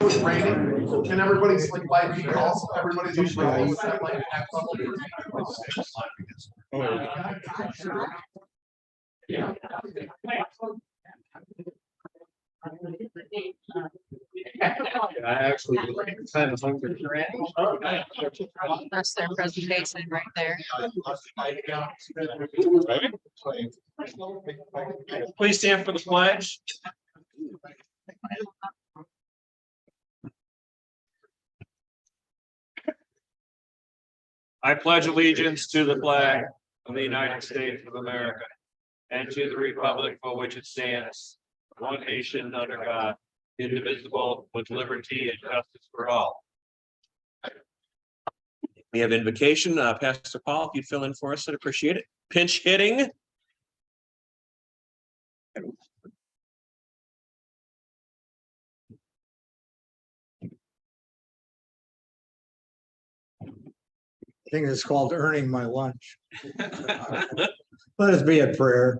was raining and everybody's like lighting calls. Everybody's umbrellas. Yeah. I actually kind of hungry. That's their presentation right there. Please stand for the pledge. I pledge allegiance to the flag of the United States of America and to the republic for which it stands, one nation under God, indivisible, with liberty and justice for all. We have invocation. Pastor Paul, if you'd fill in for us, I'd appreciate it. Pinch hitting. I think it's called earning my lunch. Let us be at prayer.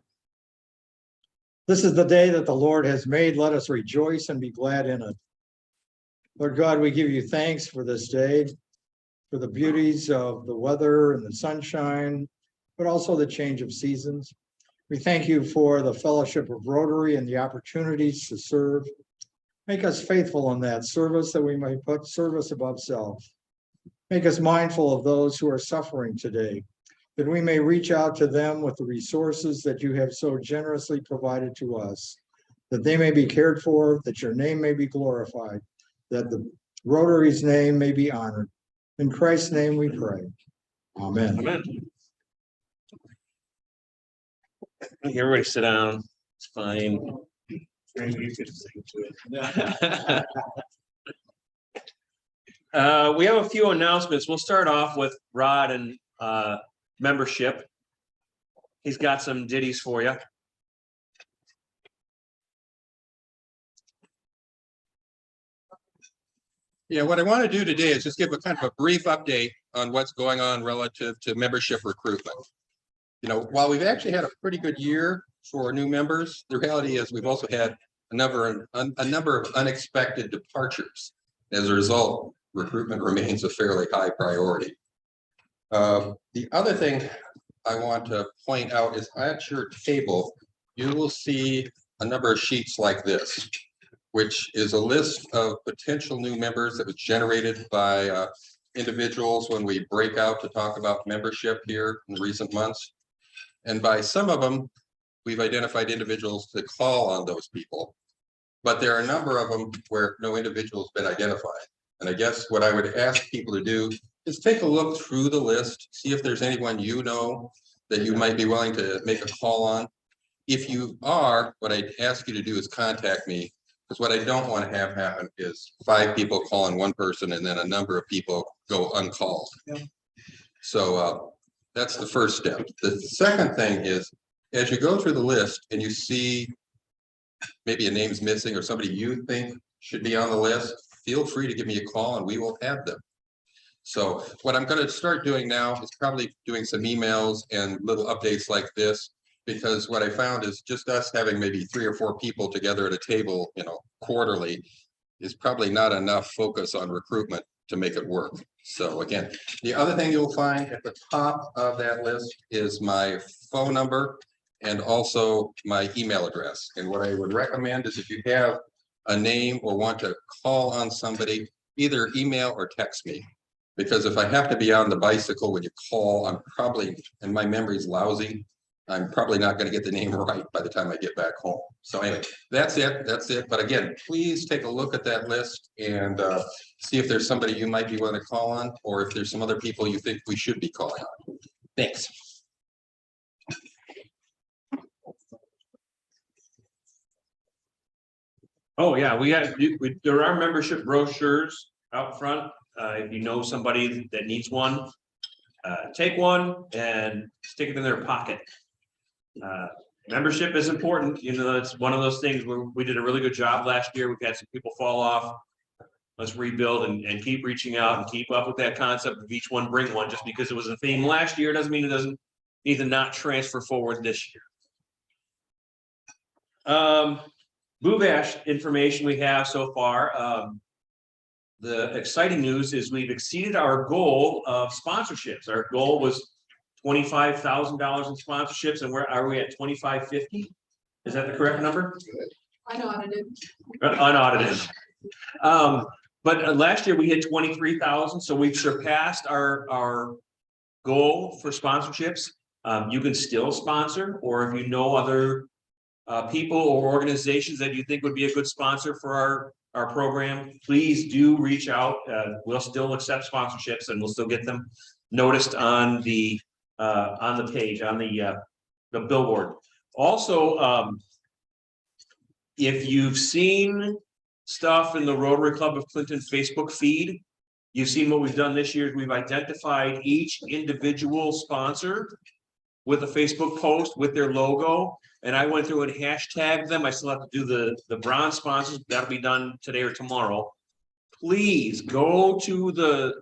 This is the day that the Lord has made. Let us rejoice and be glad in it. Lord God, we give you thanks for this day, for the beauties of the weather and the sunshine, but also the change of seasons. We thank you for the fellowship of Rotary and the opportunities to serve. Make us faithful in that service, that we may put service above self. Make us mindful of those who are suffering today, that we may reach out to them with the resources that you have so generously provided to us, that they may be cared for, that your name may be glorified, that the Rotary's name may be honored. In Christ's name we pray. Amen. Amen. Everybody sit down. It's fine. We have a few announcements. We'll start off with Rod and membership. He's got some ditties for you. Yeah, what I want to do today is just give a kind of a brief update on what's going on relative to membership recruitment. You know, while we've actually had a pretty good year for new members, the reality is we've also had a number of unexpected departures. As a result, recruitment remains a fairly high priority. The other thing I want to point out is at your table, you will see a number of sheets like this, which is a list of potential new members that was generated by individuals when we break out to talk about membership here in recent months. And by some of them, we've identified individuals to call on those people. But there are a number of them where no individual has been identified. And I guess what I would ask people to do is take a look through the list, see if there's anyone you know that you might be willing to make a call on. If you are, what I'd ask you to do is contact me, because what I don't want to have happen is 5 people calling one person and then a number of people go uncalled. Yeah. So that's the first step. The second thing is, as you go through the list and you see maybe a name's missing or somebody you think should be on the list, feel free to give me a call and we will add them. So what I'm going to start doing now is probably doing some emails and little updates like this, because what I found is just us having maybe 3 or 4 people together at a table, you know, quarterly is probably not enough focus on recruitment to make it work. So again, the other thing you'll find at the top of that list is my phone number and also my email address. And what I would recommend is if you have a name or want to call on somebody, either email or text me. Because if I have to be on the bicycle when you call, I'm probably, and my memory's lousy, I'm probably not going to get the name right by the time I get back home. So anyway, that's it. That's it. But again, please take a look at that list and see if there's somebody you might be willing to call on, or if there's some other people you think we should be calling on. Thanks. Oh yeah, there are membership brochures out front. If you know somebody that needs one, take one and stick it in their pocket. Membership is important. You know, it's one of those things where we did a really good job last year. We've had some people fall off. Let's rebuild and keep reaching out and keep up with that concept of each one bring one. Just because it was a theme last year doesn't mean it doesn't need to not transfer forward this year. Boo Bash information we have so far. the exciting news is we've exceeded our goal of sponsorships. Our goal was $25,000 in sponsorships, and where are we at? 2,550? Is that the correct number? Unaudited. Unaudited. But last year we hit 23,000, so we've surpassed our goal for sponsorships. You can still sponsor, or if you know other people or organizations that you think would be a good sponsor for our program, please do reach out. We'll still accept sponsorships, and we'll still get them noticed on the page, on the billboard. Also, if you've seen stuff in the Rotary Club of Clinton Facebook feed, you've seen what we've done this year. We've identified each individual sponsor with a Facebook post with their logo, and I went through and hashtagged them. I still have to do the bronze sponsors. That'll be done today or tomorrow. Please go to the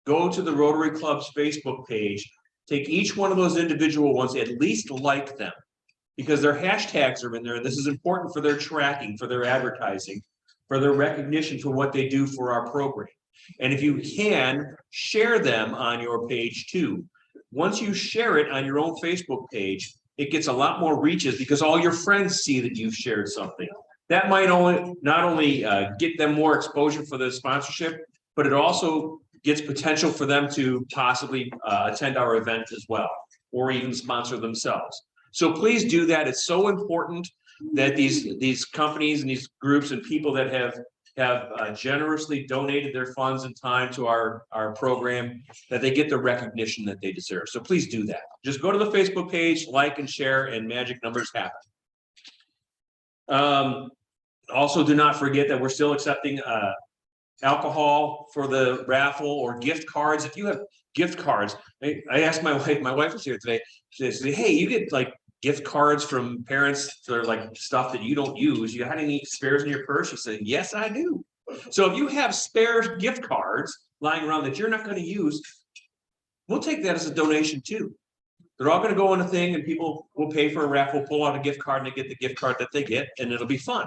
Rotary Club's Facebook page. Take each one of those individual ones, at least like them, because their hashtags are in there. This is important for their tracking, for their advertising, for their recognition for what they do for our program. And if you can, share them on your page too. Once you share it on your own Facebook page, it gets a lot more reaches because all your friends see that you've shared something. That might not only get them more exposure for the sponsorship, but it also gets potential for them to possibly attend our event as well, or even sponsor themselves. So please do that. It's so important that these companies and these groups and people that have generously donated their funds and time to our program, that they get the recognition that they deserve. So please do that. Just go to the Facebook page, like and share, and magic numbers happen. Also, do not forget that we're still accepting alcohol for the raffle or gift cards. If you have gift cards, I asked my wife was here today. She said, hey, you get like gift cards from parents for like stuff that you don't use. You got any spares in your purse? She said, yes, I do. So if you have spare gift cards lying around that you're not going to use, we'll take that as a donation too. They're all going to go on a thing, and people will pay for a raffle, pull out a gift card, and they get the gift card that they get, and it'll be fun.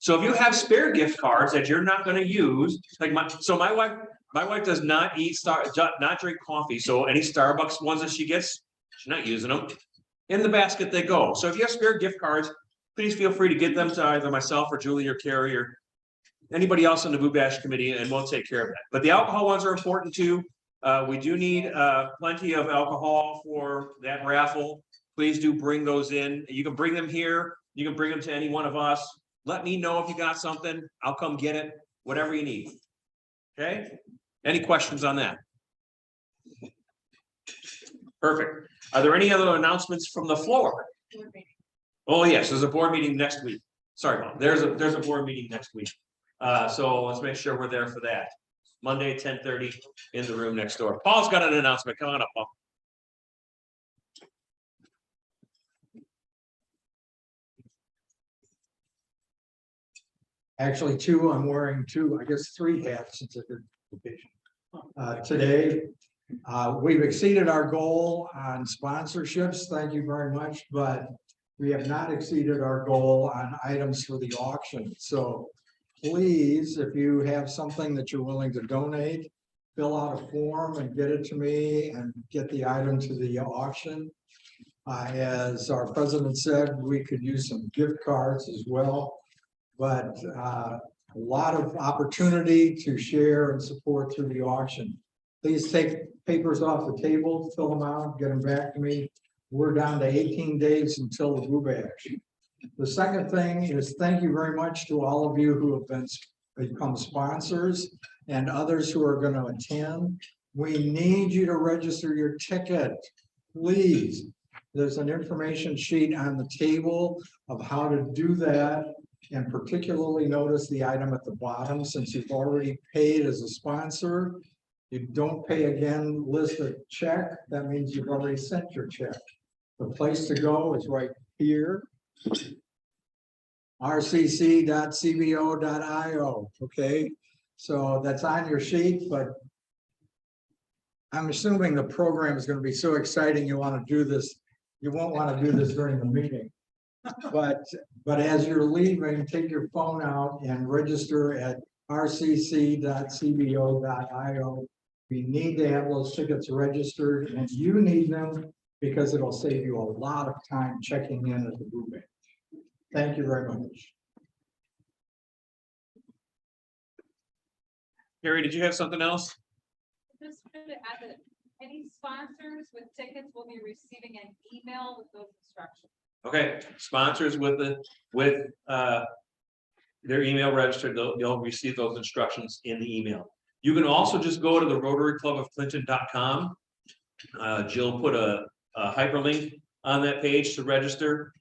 So if you have spare gift cards that you're not going to use, like my wife does not not drink coffee. So any Starbucks ones that she gets, she's not using them. In the basket they go. So if you have spare gift cards, please feel free to get them to either myself or Julie or Carrie or anybody else on the Boo Bash committee, and we'll take care of that. But the alcohol ones are important too. We do need plenty of alcohol for that raffle. Please do bring those in. You can bring them here. You can bring them to any one of us. Let me know if you got something. I'll come get it. Whatever you need. Okay? Any questions on that? Perfect. Are there any other announcements from the floor? Oh, yes, there's a board meeting next week. Sorry, Mom. There's a board meeting next week. So let's make sure we're there for that. Monday, 10:30 in the room next door. Paul's got an announcement. Come on up, Paul. Actually, two, I'm wearing two, I guess 3 hats since I did vacation. Today, we've exceeded our goal on sponsorships. Thank you very much, but we have not exceeded our goal on items for the auction. So please, if you have something that you're willing to donate, fill out a form and get it to me and get the item to the auction. As our president said, we could use some gift cards as well. But a lot of opportunity to share and support through the auction. Please take papers off the table, fill them out, get them back to me. We're down to 18 days until the Boo Bash. The second thing is thank you very much to all of you who have become sponsors and others who are going to attend. We need you to register your ticket, please. There's an information sheet on the table of how to do that. And particularly notice the item at the bottom, since you've already paid as a sponsor, you don't pay again, list a check. That means you've already sent your check. The place to go is right here. rcc.cbo.io. Okay, so that's on your sheet, but I'm assuming the program is going to be so exciting you want to do this. You won't want to do this during the meeting. But as you're leaving, take your phone out and register at rcc.cbo.io. We need to have those tickets registered, and you need them because it'll save you a lot of time checking in at the booth. Thank you very much. Carrie, did you have something else? Just wanted to add that any sponsors with tickets will be receiving an email with those instructions. Okay, sponsors with their email registered, they'll receive those instructions in the email. You can also just go to the Rotary Club of Clinton.com. Jill put a hyperlink on that page to register.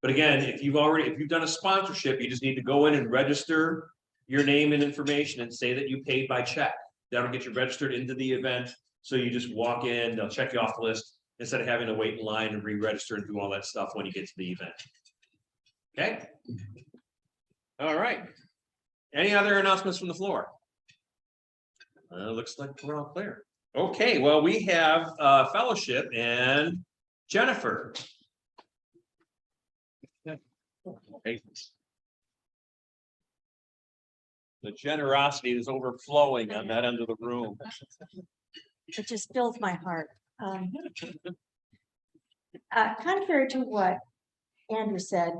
But again, if you've done a sponsorship, you just need to go in and register your name and information and say that you paid by check. That'll get you registered into the event. So you just walk in, they'll check you off the list instead of having to wait in line and re-register and do all that stuff when you get to the event. Okay. All right. Any other announcements from the floor? Looks like we're all clear. Okay, well, we have fellowship and Jennifer. Hey. The generosity is overflowing on that end of the room. It just fills my heart. Contrary to what Andrew said,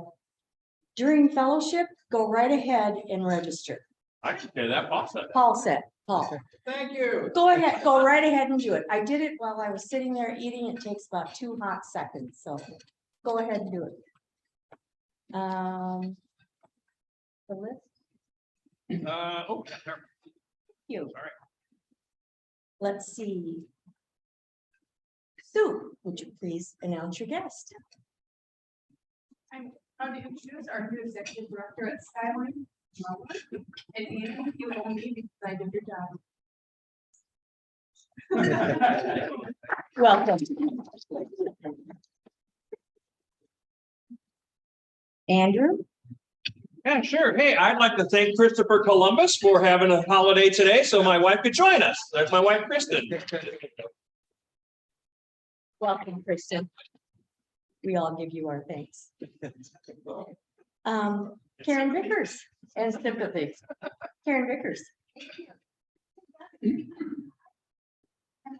during fellowship, go right ahead and register. I can hear that, Paul said. Paul. Thank you. Go ahead, go right ahead and do it. I did it while I was sitting there eating. It takes about 2 hot seconds, so go ahead and do it. The list. Oh, You. All right. Let's see. Sue, would you please announce your guest? I'm proud to introduce our new executive director at Skyline. And Andy, you will need because I did your job. Welcome. Andrew? Yeah, sure. Hey, I'd like to thank Christopher Columbus for having a holiday today so my wife could join us. That's my wife, Kristen. Welcome, Kristen. We all give you our thanks. Karen Vickers and sympathy. Karen Vickers. And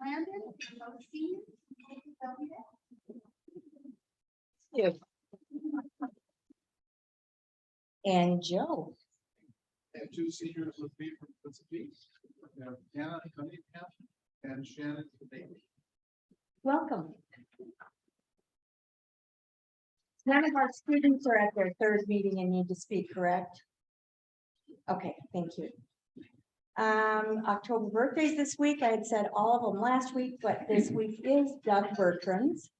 Landon, You. And Joe. I have 2 seniors with me from Mississippi. We have Hannah Cunningham and Shannon Bailey. Welcome. None of our students are at their 3rd meeting and need to speak, correct? Okay, thank you. October birthdays this week. I had said all of them last week, but this week is Doug Bertrand's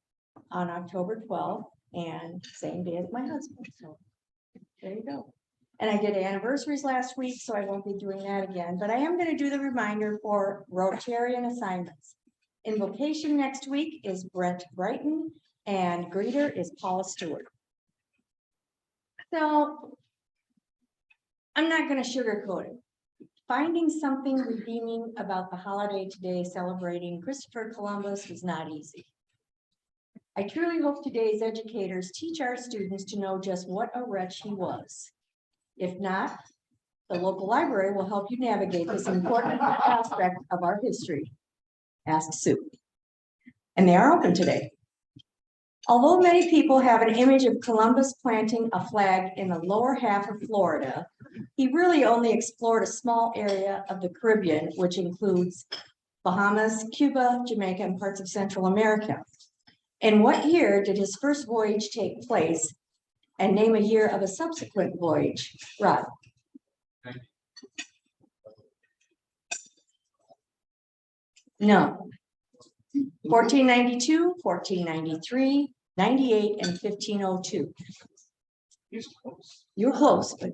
on October 12th and same day as my husband. So there you go. And I did anniversaries last week, so I won't be doing that again, but I am going to do the reminder for Rotarian assignments. Invocation next week is Brent Brighton and greeter is Paula Stewart. So I'm not going to sugarcoat it. Finding something redeeming about the holiday today celebrating Christopher Columbus was not easy. I truly hope today's educators teach our students to know just what a wretch he was. If not, the local library will help you navigate this important aspect of our history. Ask Sue. And they are open today. Although many people have an image of Columbus planting a flag in the lower half of Florida, he really only explored a small area of the Caribbean, which includes Bahamas, Cuba, Jamaica, and parts of Central America. In what year did his first voyage take place? And name a year of a subsequent voyage. Rod. No. 1492, 1493, 98, and 1502. You're close, but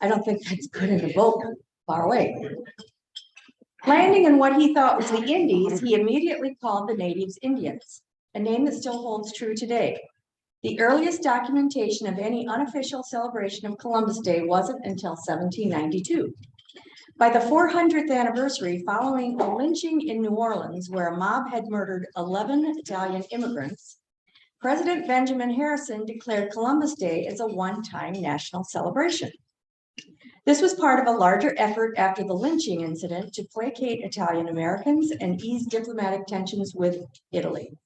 I don't think that's good in the boat far away. Landing in what he thought was the Indies, he immediately called the natives Indians, a name that still holds true today. The earliest documentation of any unofficial celebration of Columbus Day wasn't until 1792. By the 400th anniversary, following a lynching in New Orleans, where a mob had murdered 11 Italian immigrants, President Benjamin Harrison declared Columbus Day as a one-time national celebration. This was part of a larger effort after the lynching incident to placate Italian Americans and ease diplomatic tensions with Italy.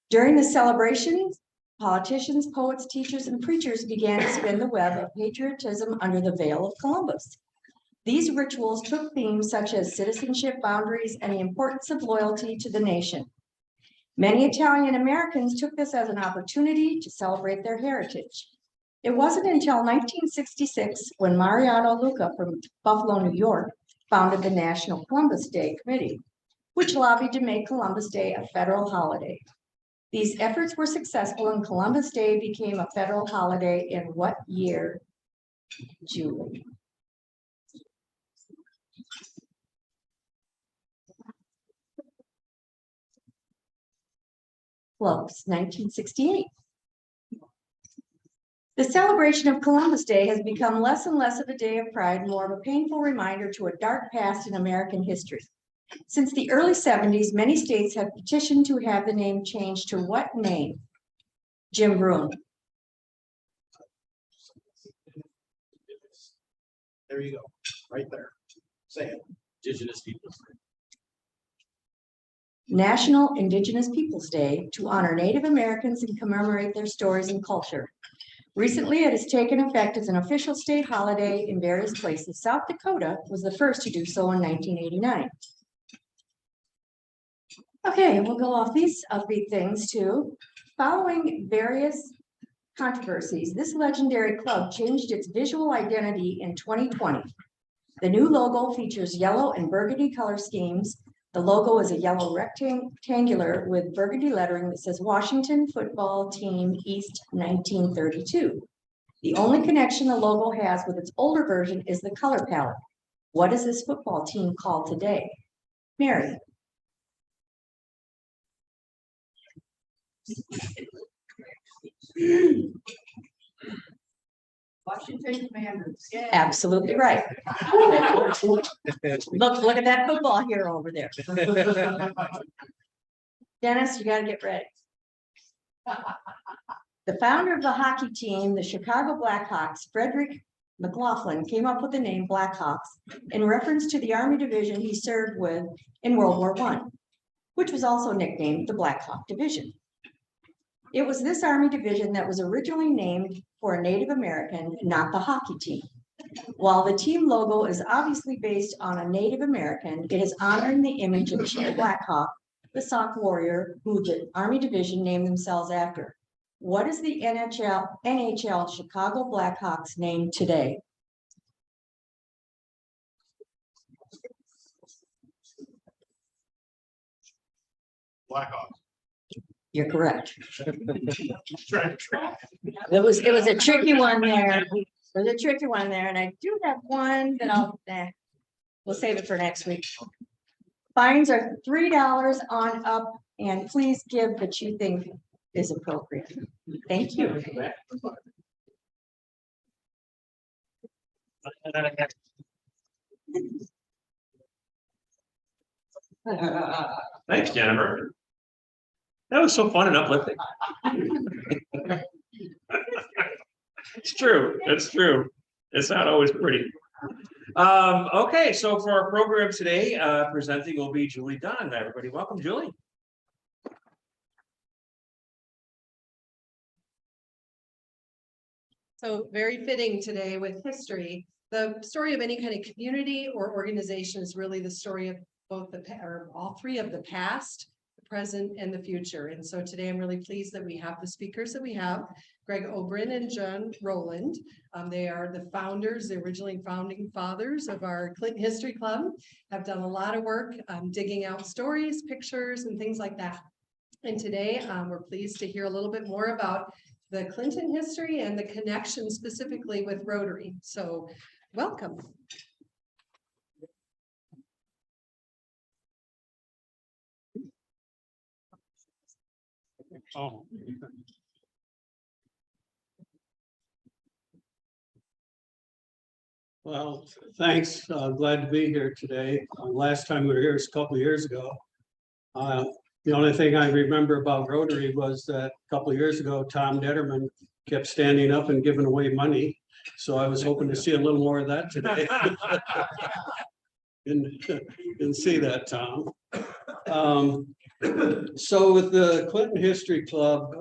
During the celebrations, politicians, poets, teachers, and preachers began to spin the web of patriotism under the veil of Columbus. These rituals took themes such as citizenship boundaries and the importance of loyalty to the nation. Many Italian Americans took this as an opportunity to celebrate their heritage. It wasn't until 1966 when Mariano Luca from Buffalo, New York, founded the National Columbus Day Committee, which lobbied to make Columbus Day a federal holiday. These efforts were successful and Columbus Day became a federal holiday in what year, Julie? Close, 1968. The celebration of Columbus Day has become less and less of a day of pride, more of a painful reminder to a dark past in American history. Since the early 70s, many states have petitioned to have the name changed to what name? Jim Broom. There you go, right there. Say it. Indigenous people. National Indigenous Peoples Day to honor Native Americans and commemorate their stories and culture. Recently, it has taken effect as an official state holiday in various places. South Dakota was the first to do so in 1989. Okay, we'll go off these upbeat things too. Following various controversies, this legendary club changed its visual identity in 2020. The new logo features yellow and burgundy color schemes. The logo is a yellow rectangular with burgundy lettering that says Washington Football Team East 1932. The only connection the logo has with its older version is the color palette. What is this football team called today? Mary. Washington Commanders. Yeah. Absolutely right. Look at that football hero over there. Dennis, you gotta get ready. The founder of the hockey team, the Chicago Blackhawks, Frederick McLaughlin, came up with the name Blackhawks in reference to the Army division he served with in World War I, which was also nicknamed the Black Hawk Division. It was this Army division that was originally named for a Native American, not the hockey team. While the team logo is obviously based on a Native American, it is honoring the image of Chief Black Hawk, the Sauk warrior who the Army division named themselves after. What is the NHL Chicago Blackhawks name today? Blackhawks. You're correct. It was a tricky one there. It was a tricky one there, and I do have one that we'll save it for next week. Fines are $3 on up, and please give what you think is appropriate. Thank you. Thanks, Jennifer. That was so fun and uplifting. It's true. It's true. It's not always pretty. Okay, so for our program today, presenting will be Julie Dunn. Everybody, welcome, Julie. So very fitting today with history. The story of any kind of community or organization is really the story of both or all three of the past, the present, and the future. And so today I'm really pleased that we have the speakers that we have, Gregg Obren and Rowland. They are the founders, the originally founding fathers of our Clinton History Club, have done a lot of work digging out stories, pictures, and things like that. And today we're pleased to hear a little bit more about the Clinton history and the connection specifically with Rotary. So welcome. Oh. Well, thanks. Glad to be here today. Last time we were here was a couple of years ago. The only thing I remember about Rotary was that a couple of years ago, Tom Detterman kept standing up and giving away money. So I was hoping to see a little more of that today. And see that, Tom. So with the Clinton History Club,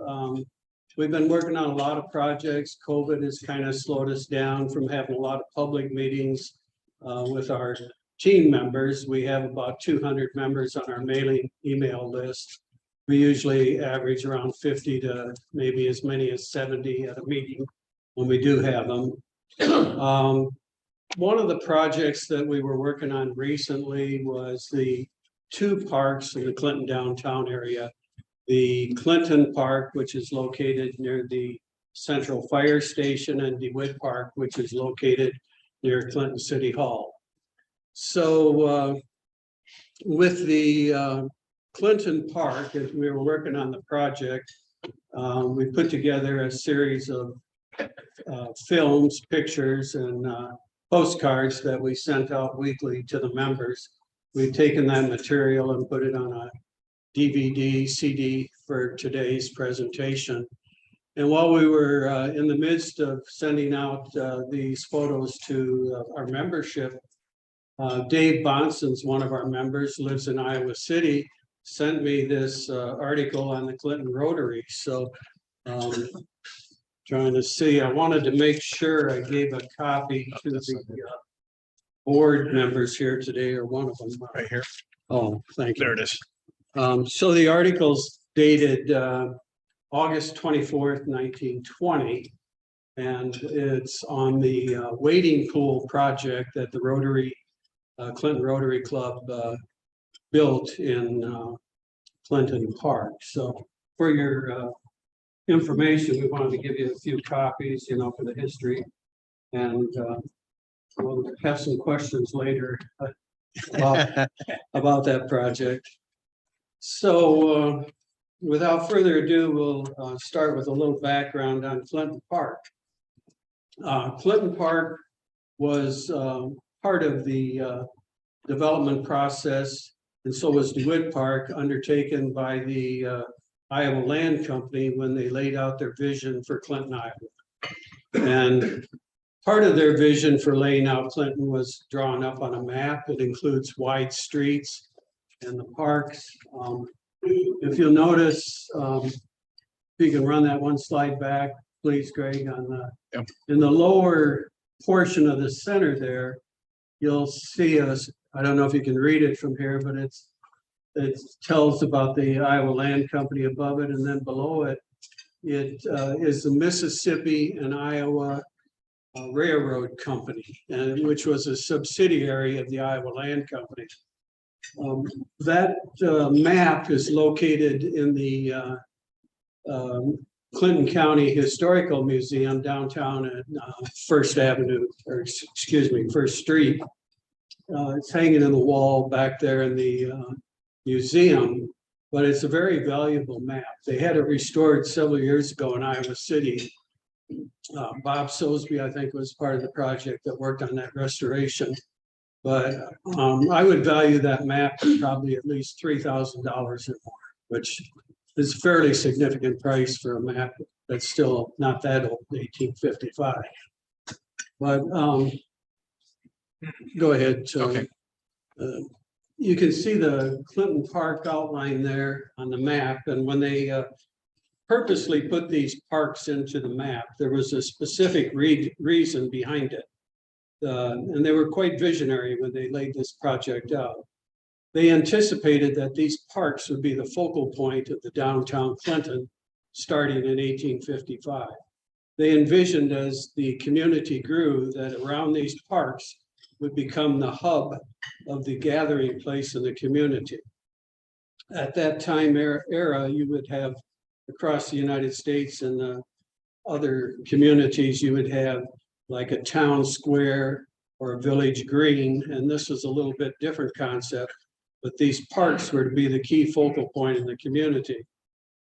we've been working on a lot of projects. COVID has kind of slowed us down from having a lot of public meetings with our team members. We have about 200 members on our mailing email list. We usually average around 50 to maybe as many as 70 at a meeting when we do have them. One of the projects that we were working on recently was the 2 parks in the Clinton downtown area. The Clinton Park, which is located near the Central Fire Station, and DeWitt Park, which is located near Clinton City Hall. So with the Clinton Park, as we were working on the project, we put together a series of films, pictures, and postcards that we sent out weekly to the members. We've taken that material and put it on a DVD, CD for today's presentation. And while we were in the midst of sending out these photos to our membership, Dave Bonson's one of our members, lives in Iowa City, sent me this article on the Clinton Rotary. So trying to see, I wanted to make sure I gave a copy to the board members here today, or one of them. Right here. Oh, thank you. There it is. So the article's dated August 24th, 1920. And it's on the wading pool project that the Rotary, Clinton Rotary Club built in Clinton Park. So for your information, we wanted to give you a few copies, you know, for the history. And we'll have some questions later about that project. So without further ado, we'll start with a little background on Clinton Park. Clinton Park was part of the development process, and so was DeWitt Park, undertaken by the Iowa Land Company when they laid out their vision for Clinton, Iowa. And part of their vision for laying out Clinton was drawn up on a map. It includes wide streets and the parks. If you'll notice, if you can run that one slide back, please, Greg, on the, in the lower portion of the center there, you'll see us, I don't know if you can read it from here, but it tells about the Iowa Land Company above it, and then below it, it is the Mississippi and Iowa Railroad Company, and which was a subsidiary of the Iowa Land Company. That map is located in the Clinton County Historical Museum downtown at First Avenue, or excuse me, First Street. It's hanging in the wall back there in the museum, but it's a very valuable map. They had it restored several years ago in Iowa City. Bob Sosby, I think, was part of the project that worked on that restoration. But I would value that map at probably at least $3,000 or more, which is a fairly significant price for a map that's still not that old, 1855. But go ahead. Okay. You can see the Clinton Park outline there on the map, and when they purposely put these parks into the map, there was a specific reason behind it. And they were quite visionary when they laid this project out. They anticipated that these parks would be the focal point of the downtown Clinton starting in 1855. They envisioned, as the community grew, that around these parks would become the hub of the gathering place in the community. At that time era, you would have across the United States and the other communities, you would have like a town square or a village green, and this was a little bit different concept, but these parks were to be the key focal point in the community.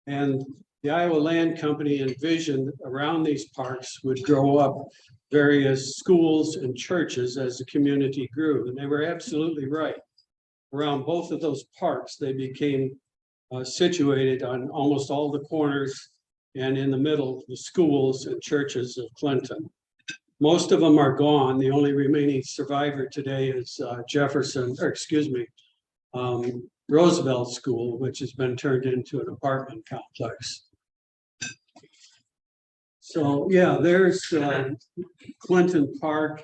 And the Iowa Land Company envisioned around these parks would grow up various schools and churches as the community grew, and they were absolutely right. Around both of those parks, they became situated on almost all the corners and in the middle, the schools and churches of Clinton. Most of them are gone. The only remaining survivor today is Roosevelt School, which has been turned into an apartment complex. So, yeah, there's Clinton Park,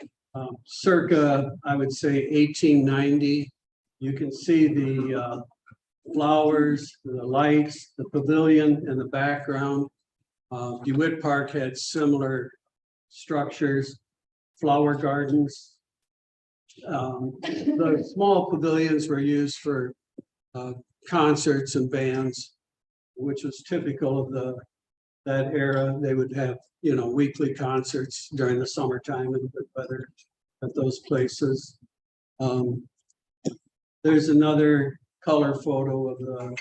circa, I would say 1890. You can see the flowers, the lights, the pavilion in the background. DeWitt Park had similar structures, flower gardens. The small pavilions were used for concerts and bands, which was typical of that era. They would have, weekly concerts during the summertime and good weather at those places. There's another color photo of the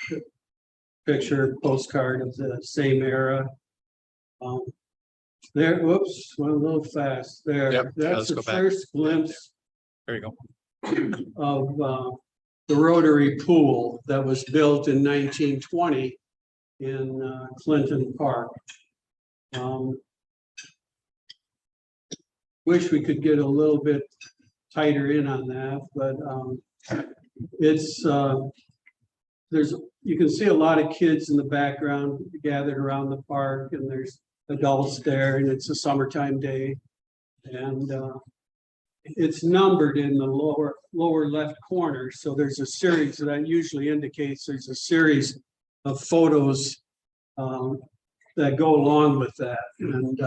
picture postcard of the same era. There, whoops, went a little fast there. Yep, That's let's the go back. first glimpse There you go. of the Rotary pool that was built in 1920 in Clinton Park. Wish we could get a little bit tighter in on that, but it's you can see a lot of kids in the background gathered around the park, and there's adults there, and it's a summertime day. And it's numbered in the lower left corner. So there's a series that usually indicates there's a series of photos that go along with that. And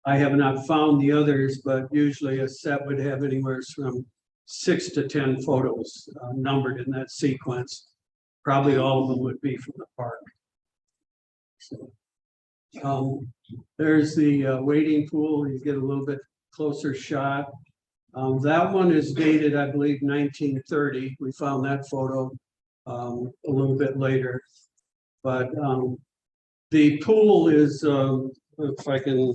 I have not found the others, but usually a set would have anywhere from 6 to 10 photos numbered in that sequence. Probably all of them would be from the park. So, there's the wading pool. You get a little bit closer shot. That one is dated, I believe, 1930. We found that photo a little bit later. But the pool is, if I can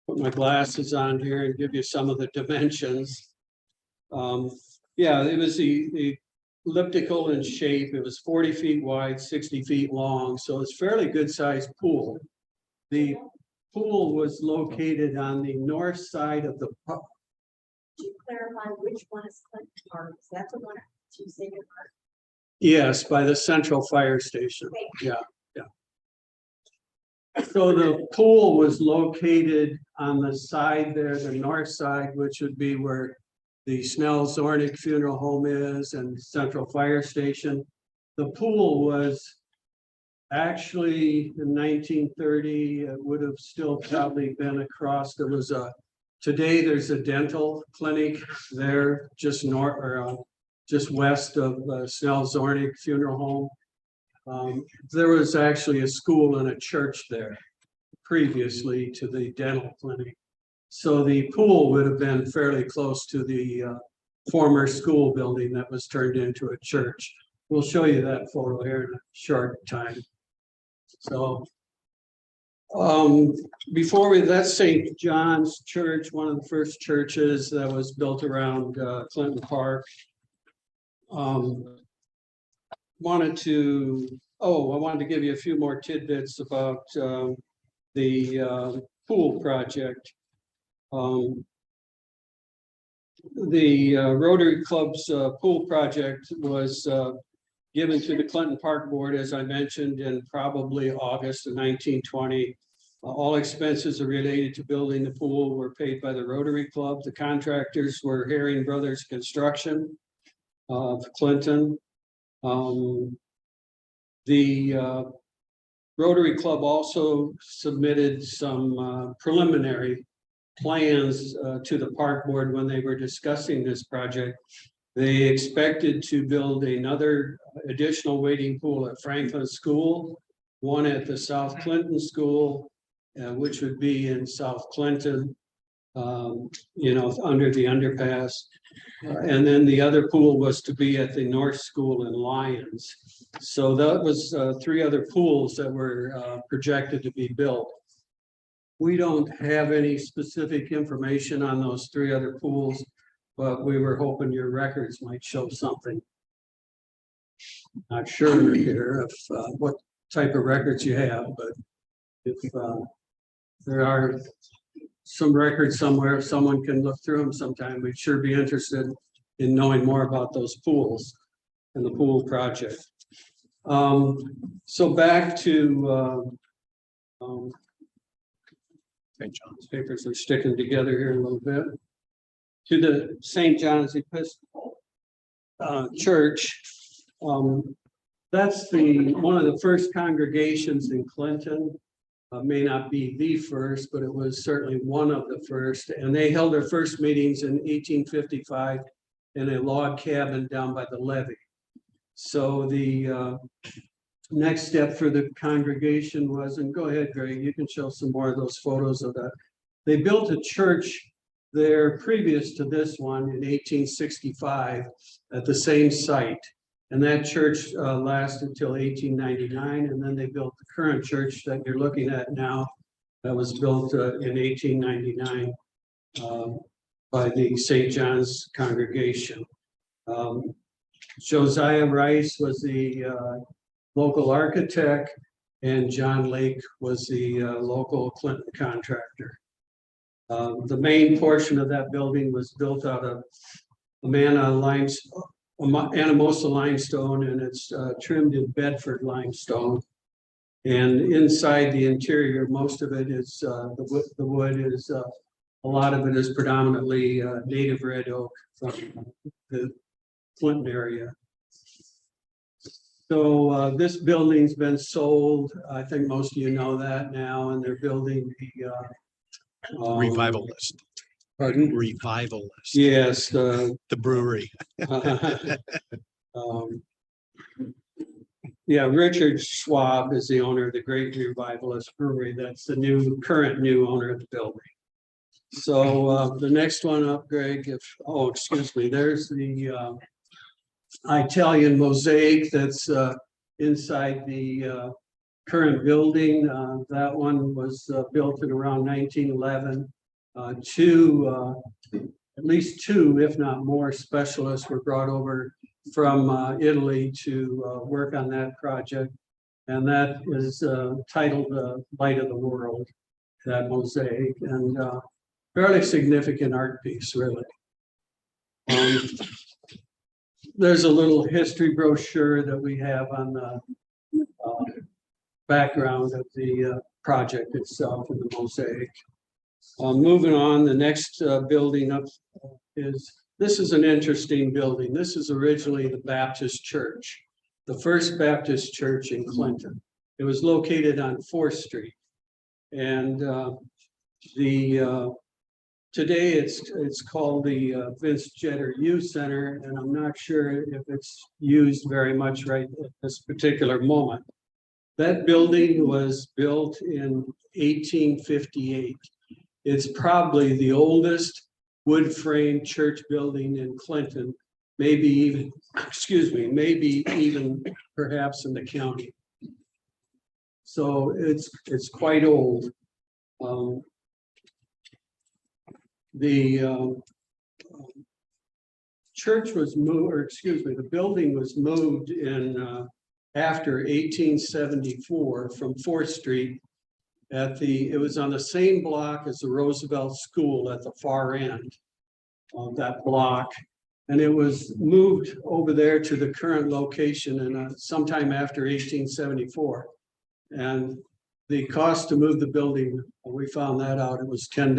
put my glasses on here and give you some of the dimensions. Yeah, it was the elliptical in shape. It was 40 feet wide, 60 feet long. So it's fairly good sized pool. The pool was located on the north side of the park. Could you clarify which one is Clinton Park? Is that the one at Tuesday Park? Yes, by the central fire station. Yeah, yeah. So the pool was located on the side there, the north side, which would be where the Snell Zornick Funeral Home is and Central Fire Station. The pool was actually in 1930, it would have still probably been across. There was today there's a dental clinic there just north or just west of Snell Zornick Funeral Home. There was actually a school and a church there previously to the dental clinic. So the pool would have been fairly close to the former school building that was turned into a church. We'll show you that photo here in a short time. So that's St. John's Church, one of the first churches that was built around Clinton Park. I wanted to give you a few more tidbits about the pool project. The Rotary Club's pool project was given to the Clinton Park Board, as I mentioned, in probably August of 1920. All expenses related to building the pool were paid by the Rotary Club. The contractors were Herring Brothers Construction of Clinton. The Rotary Club also submitted some preliminary plans to the park board when they were discussing this project. They expected to build another additional wading pool at Franklin School, one at the South Clinton School, which would be in South Clinton, under the underpass. And then the other pool was to be at the North School in Lyons. So that was 3 other pools that were projected to be built. We don't have any specific information on those 3 other pools, but we were hoping your records might show something. Not sure here of what type of records you have, but if there are some records somewhere. If someone can look through them sometime, we'd sure be interested in knowing more about those pools and the pool project. So back to, St. John's. papers are sticking together here a little bit. To the St. John's Episcopal Church. That's one of the first congregations in Clinton. May not be the first, but it was certainly one of the first. And they held their first meetings in 1855 in a log cabin down by the levee. So the next step for the congregation was, and go ahead, Greg, you can show some more of those photos of that. They built a church there previous to this one in 1865 at the same site. And that church lasted until 1899, and then they built the current church that you're looking at now. That was built in 1899 by the St. John's congregation. Josiah Rice was the local architect, and John Lake was the local Clinton contractor. The main portion of that building was built out of Anamosa limestone, and it's trimmed in Bedford limestone. And inside the interior, most of it is the wood is a lot of it is predominantly native red oak from the Clinton area. So this building's been sold. I think most of you know that now, and they're building the Revivalist. Pardon? Revivalist. Yes, The brewery. Yeah, Richard Schwab is the owner of the Great Revivalist Brewery. That's the current new owner of the building. So the next one up, Greg, excuse me, there's the Italian mosaic that's inside the current building. That one was built in around 1911. At least two, if not more, specialists were brought over from Italy to work on that project. And that is titled Light of the World, that mosaic, and fairly significant art piece, really. There's a little history brochure that we have on the background of the project itself and the mosaic. Moving on, the next building up this is an interesting building. This is originally the Baptist Church, the first Baptist church in Clinton. It was located on 4th Street. And today it's called the Vince Jeter Youth Center, and I'm not sure if it's used very much right at this particular moment. That building was built in 1858. It's probably the oldest wood frame church building in Clinton, maybe even perhaps in the county. So it's quite old. The church was moved, or excuse me, the building was moved in after 1874 from 4th Street. It was on the same block as the Roosevelt School at the far end of that block. And it was moved over there to the current location in sometime after 1874. And the cost to move the building, we found that out, it was $10,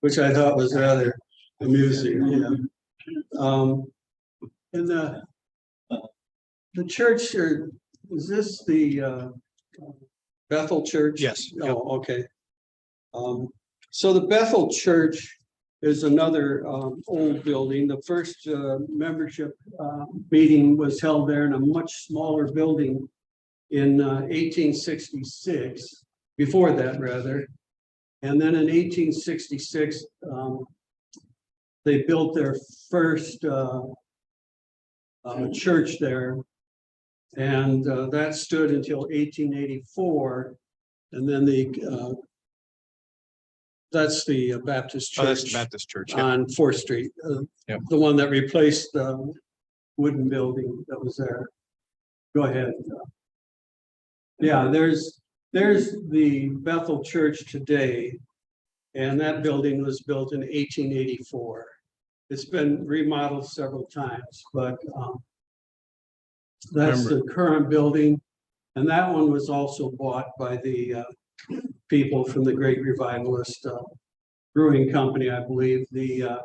which I thought was rather amusing. Yeah. And the church, or is this the Bethel Church? Yes. Oh, okay. So the Bethel Church is another old building. The first membership meeting was held there in a much smaller building in 1866, before that rather. And then in 1866, they built their first church there. And that stood until 1884. And then that's the Baptist Church. Oh, that's the Baptist Church. Yeah. On 4th Street, Yep. the one that replaced the wooden building that was there. Go ahead. Yeah, there's There's the Bethel Church today, and that building was built in 1884. It's been remodeled several times, but that's the current building. And that one was also bought by the people from the Great Revivalist Brewing Company, I believe. The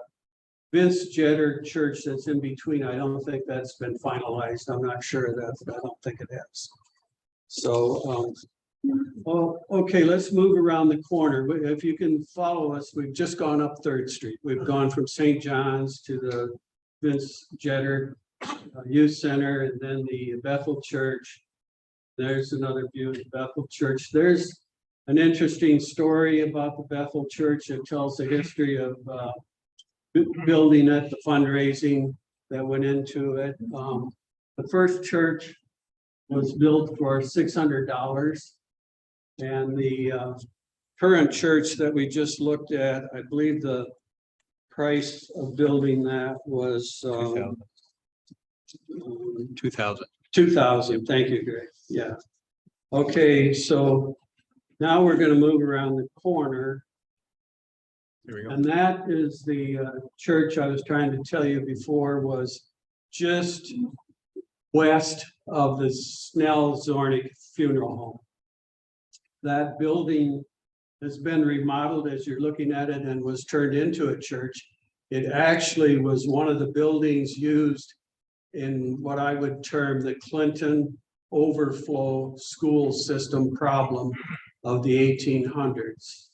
Vince Jetter Church that's in between, I don't think that's been finalized. I'm not sure of that, but I don't think it has. So, well, okay, let's move around the corner. If you can follow us, we've just gone up 3rd Street. We've gone from St. John's to the Vince Jetter Youth Center, and then the Bethel Church. There's another view of the Bethel Church. There's an interesting story about the Bethel Church. It tells the history of building it, the fundraising that went into it. The first church was built for $600. And the current church that we just looked at, I believe the price of building that was 2000. 2,000. Thank you, Greg. Yeah. Okay, so now we're going to move around the corner. Here we go. And that is the church I was trying to tell you before was just west of the Snell Zornig Funeral Home. That building has been remodeled as you're looking at it and was turned into a church. It actually was one of the buildings used in what I would term the Clinton overflow school system problem of the 1800s.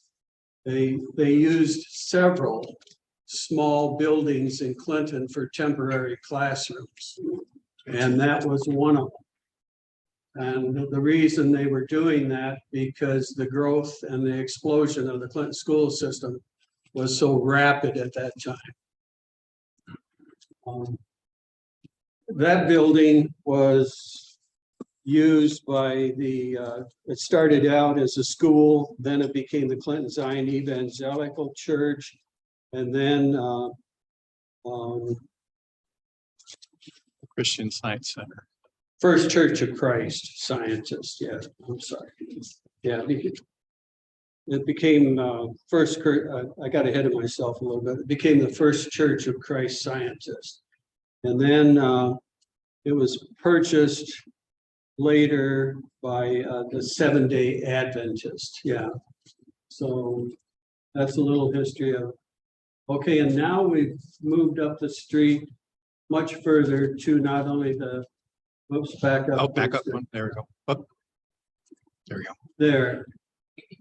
They used several small buildings in Clinton for temporary classrooms, and that was one of them. And the reason they were doing that because the growth and the explosion of the Clinton school system was so rapid at that time. That building was used by the, it started out as a school, then it became the Clinton Zion Evangelical Church, and then Christian Science Center. First Church of Christ Scientist, yeah, I'm sorry. Yeah, it became first, I got ahead of myself a little bit. It became the First Church of Christ Scientist. And then it was purchased later by the Seventh-day Adventist, yeah. So that's a little history of, okay, and now we've moved up the street much further to not only the, oops, back up. Oh, back up one. There we go. Up. There we go. There.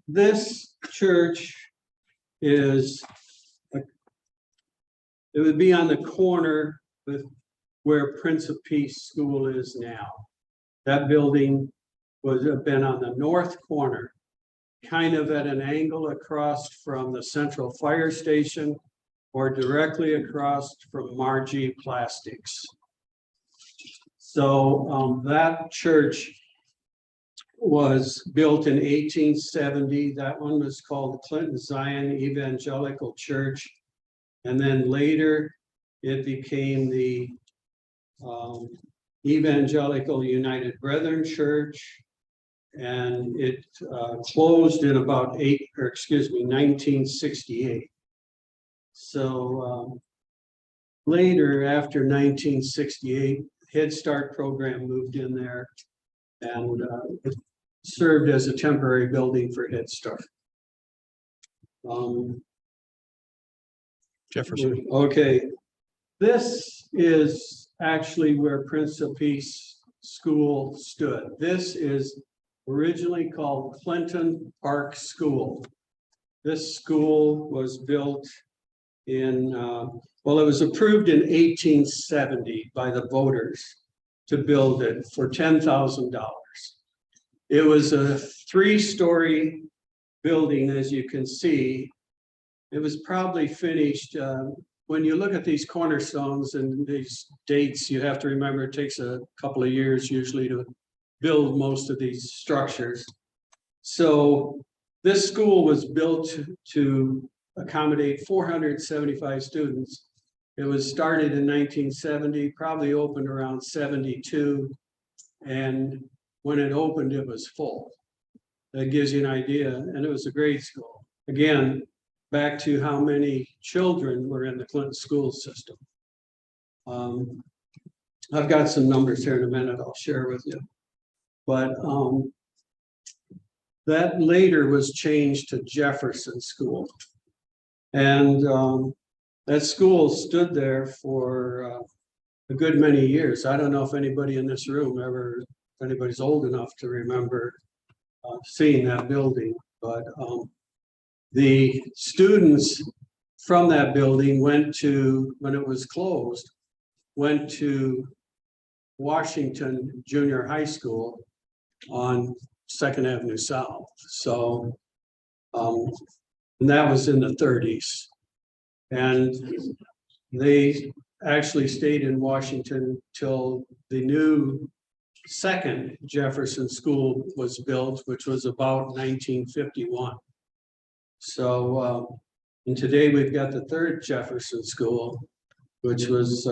This church is, it would be on the corner with where Prince of Peace School is now. That building would have been on the north corner, kind of at an angle across from the Central Fire Station or directly across from Margie Plastics. So that church was built in 1870. That one was called Clinton Zion Evangelical Church. And then later it became the Evangelical United Brethren Church. And it closed in about 1968. So later, after 1968, Head Start program moved in there, and it served as a temporary building for Head Start. Jefferson. Okay, this is actually where Prince of Peace School stood. This is originally called Clinton Park School. This school was built in, well, it was approved in 1870 by the voters to build it for $10,000. It was a 3-story building, as you can see. It was probably finished, when you look at these cornerstones and these dates, you have to remember it takes a couple of years usually to build most of these structures. So this school was built to accommodate 475 students. It was started in 1970, probably opened around 72. And when it opened, it was full. that gives you an idea, and it was a grade school. Again, back to how many children were in the Clinton school system. I've got some numbers here in a minute I'll share with you. But that later was changed to Jefferson School. And that school stood there for a good many years. I don't know if anybody in this room ever, if anybody's old enough to remember seeing that building, but the students from that building went to, when it was closed, went to Washington Junior High School on 2nd Avenue South. So, and that was in the 30s. And they actually stayed in Washington till the new second Jefferson School was built, which was about 1951. So, and today we've got the third Jefferson School, which was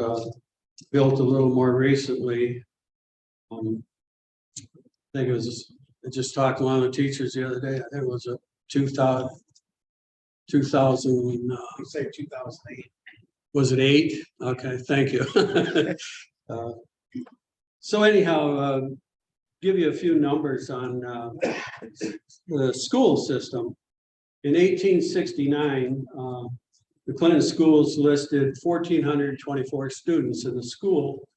built a little more recently. I think it was, I just talked to one of the teachers the other day, I think it was a 2000, you say 2008. Was it 8? Okay, thank you. So anyhow, give you a few numbers on the school system. In 1869, the Clinton schools listed 1,424 students in the school,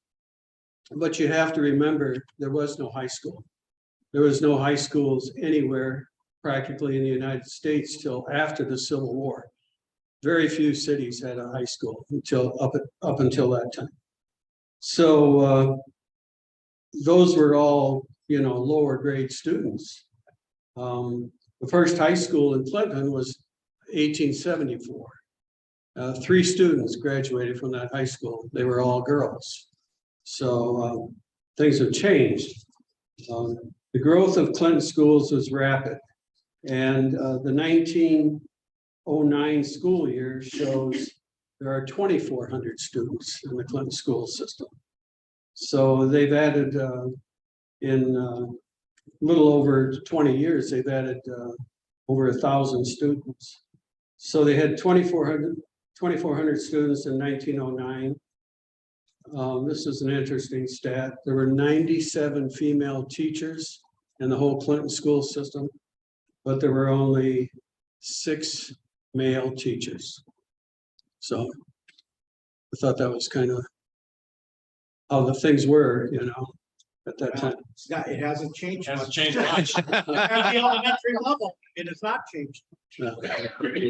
but you have to remember there was no high school. There was no high schools anywhere practically in the United States till after the Civil War. Very few cities had a high school until up until that time. So those were all, you know, lower grade students. The first high school in Clinton was 1874. 3 students graduated from that high school. They were all girls. So things have changed. The growth of Clinton schools was rapid. And the 1909 school year shows there are 2,400 students in the Clinton school system. So they've added in a little over 20 years, they've added over 1,000 students. So they had 2,400 students in 1909. This is an interesting stat. There were 97 female teachers in the whole Clinton school system, but there were only 6 male teachers. So I thought that was kind of how the things were, you know, at that time. Scott, it hasn't changed. Hasn't much. changed much. At the elementary level, it has not changed. No.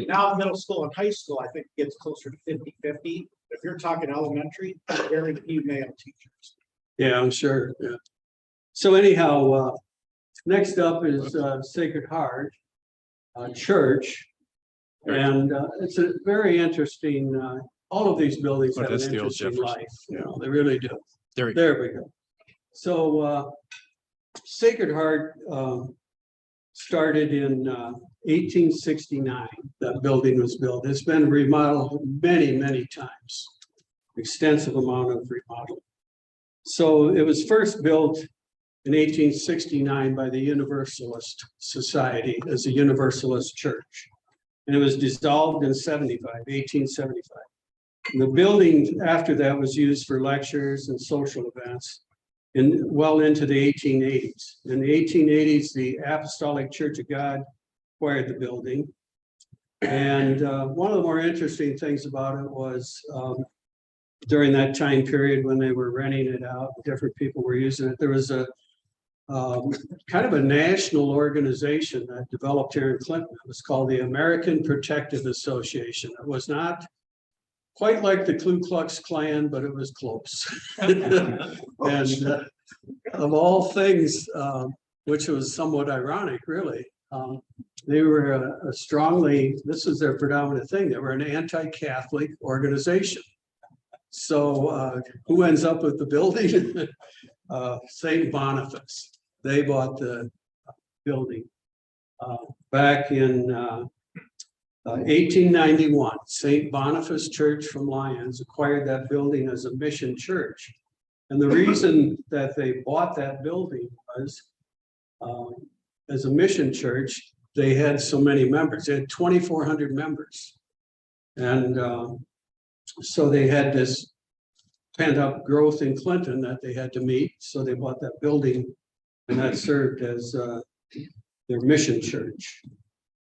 Now, middle school and high school, I think gets closer to 50-50. If you're talking elementary, very few male teachers. Yeah, I'm sure. Yeah. So anyhow, next up is Sacred Heart Church. And it's a very interesting, all of these buildings have an interesting life, you know, they really do. There we go. So Sacred Heart started in 1869. That building was built. It's been remodeled many, many times. Extensive amount of remodeling. So it was first built in 1869 by the Universalist Society as a Universalist church. And it was dissolved in 1875. And the building after that was used for lectures and social events well into the 1880s. In the 1880s, the Apostolic Church of God acquired the building. And one of the more interesting things about it was during that time period when they were renting it out, different people were using it. There was a kind of a national organization that developed here in Clinton. It was called the American Protective Association. It was not quite like the Ku Klux Klan, but it was close. And of all things, which was somewhat ironic, really, they were a strongly, this is their predominant thing, they were an anti-Catholic organization. So who ends up with the building? St. Boniface. They bought the building back in 1891. St. Boniface Church from Lyons acquired that building as a mission church. And the reason that they bought that building was as a mission church, they had so many members. They had 2,400 members. And so they had this pent up growth in Clinton that they had to meet. So they bought that building and that served as their mission church.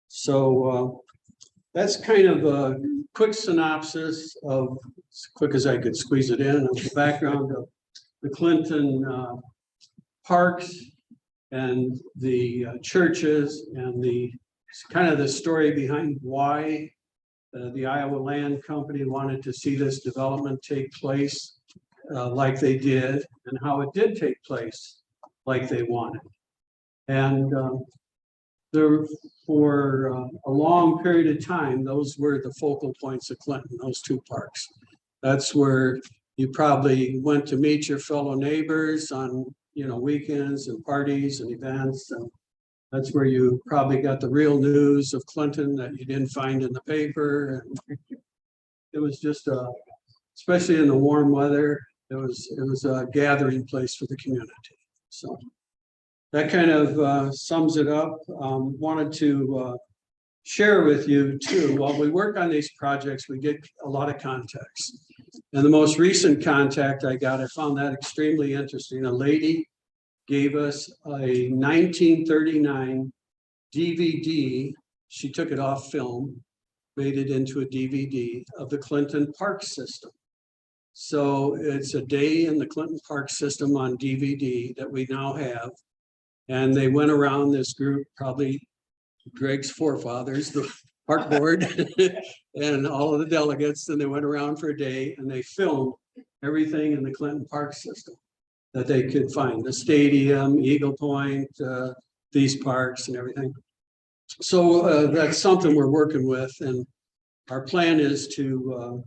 So that's kind of a quick synopsis of, as quick as I could squeeze it in, of the background of the Clinton parks and the churches and the kind of the story behind why the Iowa Land Company wanted to see this development take place like they did, and how it did take place like they wanted. And there, for a long period of time, those were the focal points of Clinton, those two parks. That's where you probably went to meet your fellow neighbors on, you know, weekends and parties and events. And that's where you probably got the real news of Clinton that you didn't find in the paper. And it was just especially in the warm weather, it was a gathering place for the community. So that kind of sums it up. Wanted to share with you too, while we work on these projects, we get a lot of contacts. And the most recent contact I got, I found that extremely interesting. A lady gave us a 1939 DVD. She took it off film, made it into a DVD of the Clinton Park System. So it's a day in the Clinton Park System on DVD that we now have. And they went around, this group, probably Gregg's forefathers, the park board, and all of the delegates, and they went around for a day and they filmed everything in the Clinton Park System that they could find, the stadium, Eagle Point, these parks and everything. So that's something we're working with, and our plan is to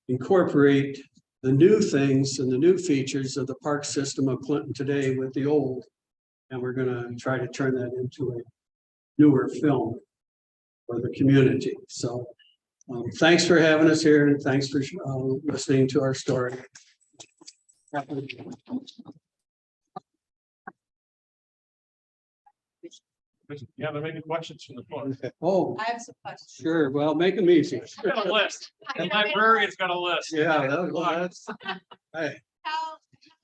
incorporate the new things and the new features of the park system of Clinton today with the old, and we're going to try to turn that into a newer film for the community. So thanks for having us here, and thanks for listening to our story. Yeah, there may be questions from the floor. Oh, I have some questions. sure. Well, make them easy. Got a list. The librarian's got a list. Yeah, that's, hey, How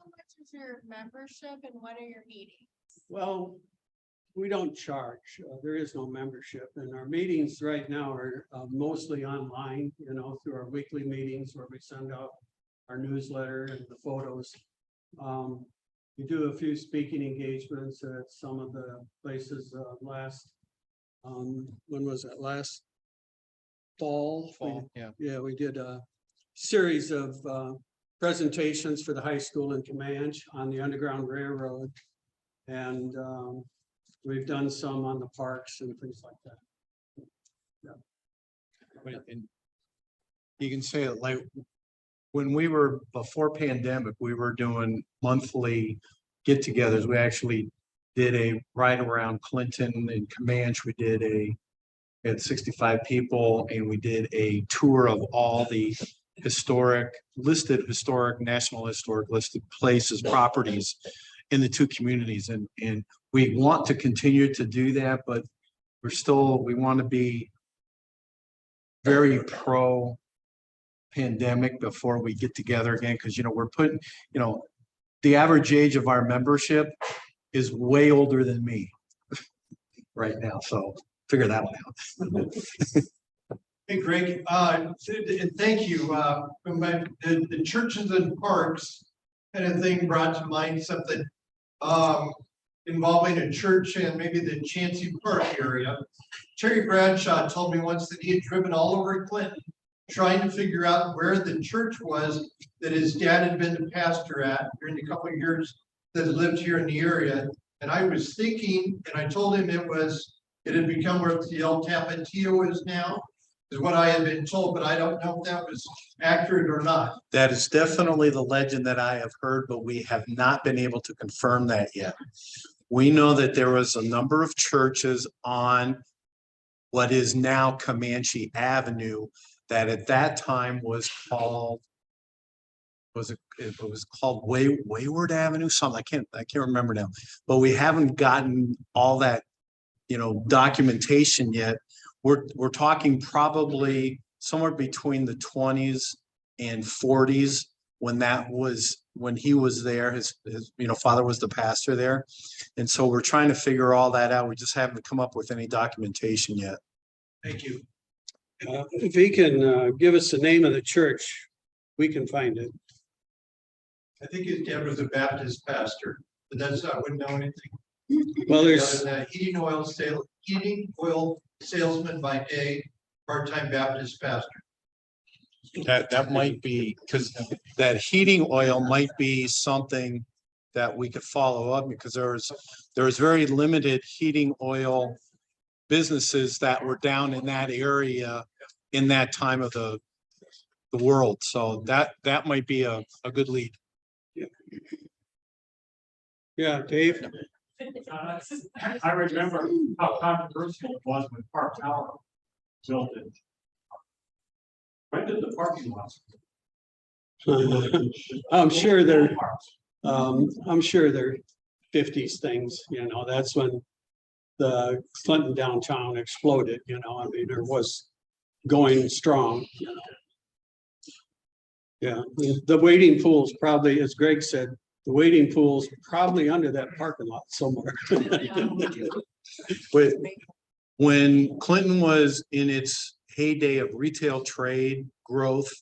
much is your membership and what are your meetings? well, we don't charge. There is no membership, and our meetings right now are mostly online, you know, through our weekly meetings where we send out our newsletter and the photos. We do a few speaking engagements at some of the places last, when was it, last fall? Yeah. Yeah, we did a series of presentations for the high school in Comanche on the Underground Railroad. And we've done some on the parks and things like that. And you can say it like, when we were before pandemic, we were doing monthly get-togethers. We actually did a ride around Clinton and Comanche. We had 65 people, and we did a tour of all the listed historic, national historic listed places, properties in the two communities. And we want to continue to do that, but we want to be very pro pandemic before we get together again, because, you know, we're putting, you know, the average age of our membership is way older than me right now, so figure that one out. Hey, Greg, and thank you. The churches and parks kind of thing brought to mind something involving a church and maybe the Chansey Park area. Terry Bradshaw told me once that he had driven all over Clinton trying to figure out where the church was that his dad had been the pastor at during the couple of years that he lived here in the area. And I was thinking, and I told him it had become where the El Tapatio is now, is what I had been told, but I don't know if that was accurate or not. That is definitely the legend that I have heard, but we have not been able to confirm that yet. We know that there was a number of churches on what is now Comanche Avenue that at that time was called, it was called Wayward Avenue, something. I can't remember now, but we haven't gotten all that documentation yet. We're talking probably somewhere between the 20s and 40s when he was there. His father was the pastor there. And so we're trying to figure all that out. We just haven't come up with any documentation yet. Thank you. If he can give us the name of the church, we can find it. I think his dad was a Baptist pastor, but I wouldn't know anything. Well, Other there's, than that, heating oil salesman by day, part-time Baptist pastor. That might be, because that heating oil might be something that we could follow up, because there's very limited heating oil businesses that were down in that area in that time of the world. So that might be a good lead. yeah, Dave, I remember how controversial it was when Park Tower built it. When did the parking lots? I'm sure they're fifties things, that's when the Clinton downtown exploded, I mean, there was going strong, Yeah, the waiting pool's probably, as Greg said, the waiting pool's probably under that parking lot somewhere. But when Clinton was in its heyday of retail trade growth,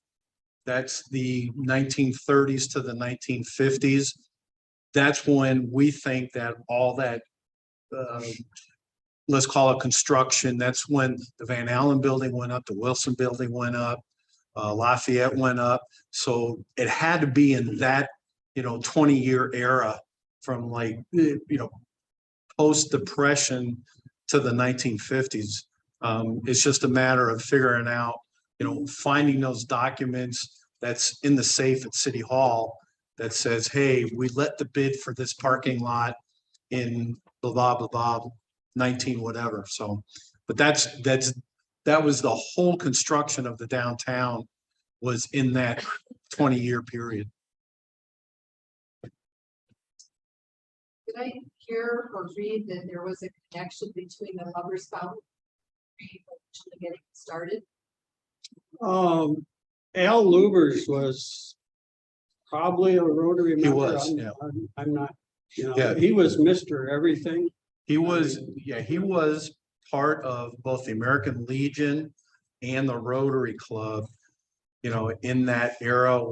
that's the 1930s to the 1950s. That's when we think that all that, let's call it construction, that's when the Van Allen building went up, the Wilson building went up, Lafayette went up. So it had to be in that, 20-year era from post-depression to the 1950s. It's just a matter of figuring out, finding those documents that's in the safe at City Hall that says, hey, we let the bid for this parking lot in blah, blah, blah, blah, 19 whatever. So, but that was the whole construction of the downtown was in that 20-year period. Did I hear or read that there was a connection between the Lover's Fountain and getting started? Al Lubers was probably a Rotary member. He was, yeah. I'm not, Yeah. he was Mr. Everything. He was part of both the American Legion and the Rotary Club, in that era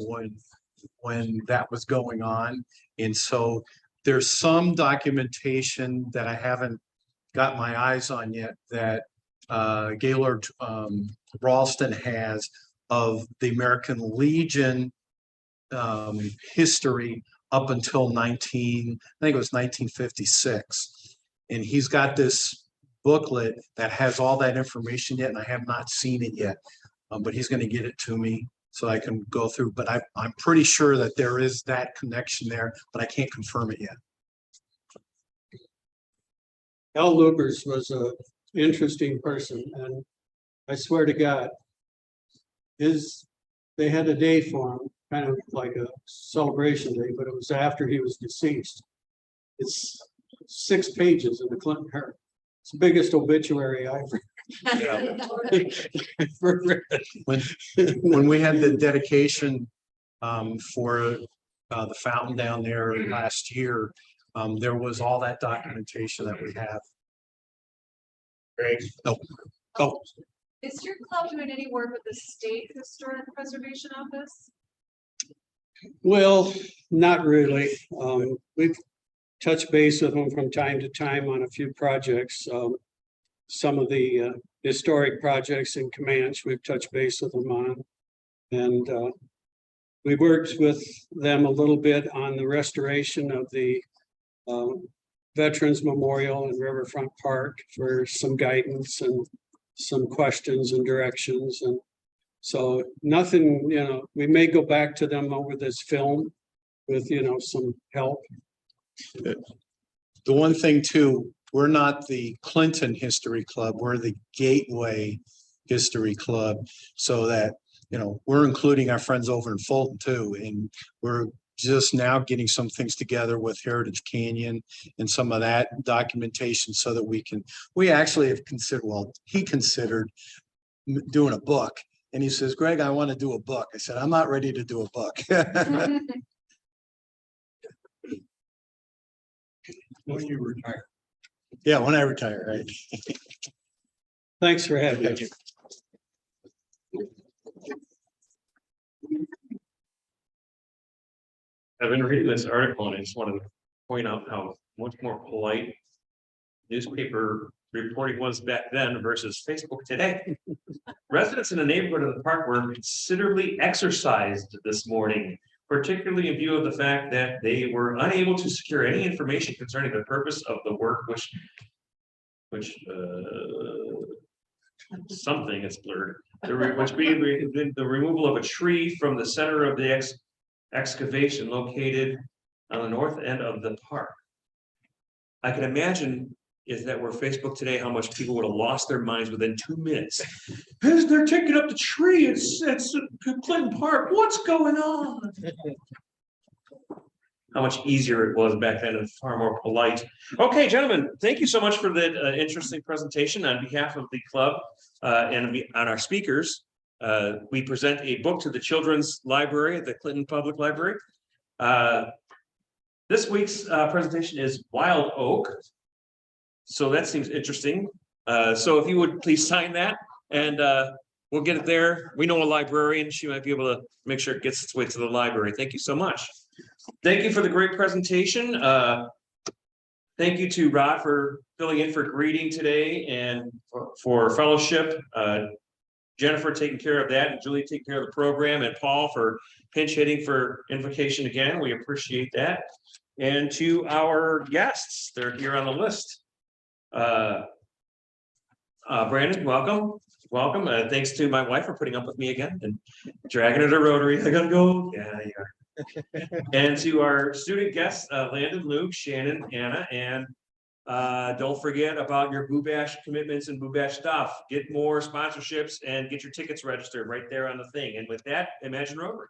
when that was going on. And so there's some documentation that I haven't got my eyes on yet that Gaylord Ralston has of the American Legion history up until I think it was 1956. And he's got this booklet that has all that information yet, and I have not seen it yet. But he's going to get it to me so I can go through. But I'm pretty sure that there is that connection there, but I can't confirm it yet. Al Lubers was a interesting person, and I swear to God, they had a day for him, kind of like a celebration day, but it was after he was deceased. It's 6 pages in the Clinton Herald. It's the biggest obituary I've ever read. When we had the dedication for the fountain down there last year, there was all that documentation that we have. Great. Oh, Is your club doing any work with the State Historic Preservation Office? Well, not really. We've touched base with them from time to time on a few projects. Some of the historic projects in Comanche, we've touched base with them on. And we worked with them a little bit on the restoration of the Veterans Memorial in Riverfront Park for some guidance and some questions and directions. And so nothing, we may go back to them over this film with, some help. the one thing too, we're not the Clinton History Club, we're the Gateway History Club. So that, we're including our friends over in Fulton too. And we're just now getting some things together with Heritage Canyon and some of that documentation so that we actually have considered, well, he considered doing a book. And he says, Greg, I want to do a book. I said, I'm not ready to do a book. When you retire. Yeah, when I retire, right? Thanks for having me. I've been reading this article and I just wanted to point out how much more polite newspaper reporting was back then versus Facebook today. Residents in the neighborhood of the park were considerably exercised this morning, particularly in view of the fact that they were unable to secure any information concerning the purpose of the work, which something is blurred, which being the removal of a tree from the center of the excavation located on the north end of the park. I can imagine if that were Facebook today, how much people would have lost their minds within 2 minutes. Because they're taking up the tree. It's Clinton Park. What's going on? How much easier it was back then and far more polite. Okay, gentlemen, thank you so much for that interesting presentation. On behalf of the club and on our speakers, we present a book to the Children's Library at the Clinton Public Library. This week's presentation is Wild Oak. So that seems interesting. So if you would please sign that and we'll get it there. We know a librarian. She might be able to make sure it gets its way to the library. Thank you so much. Thank you for the great presentation. Thank you to Rod for filling in for greeting today and for fellowship. Jennifer taking care of that and Julie taking care of the program and Paul for pinch hitting for invocation again. We appreciate that. And to our guests, they're here on the list. Brandon, welcome. Welcome. Thanks to my wife for putting up with me again and dragging her to Rotary. I gotta go. Yeah, you are. And to our student guests, Landon, Luke, Shannon, Anna, and don't forget about your Boo Bash commitments and Boo Bash stuff. Get more sponsorships and get your tickets registered right there on the thing. And with that, Imagine Rotary.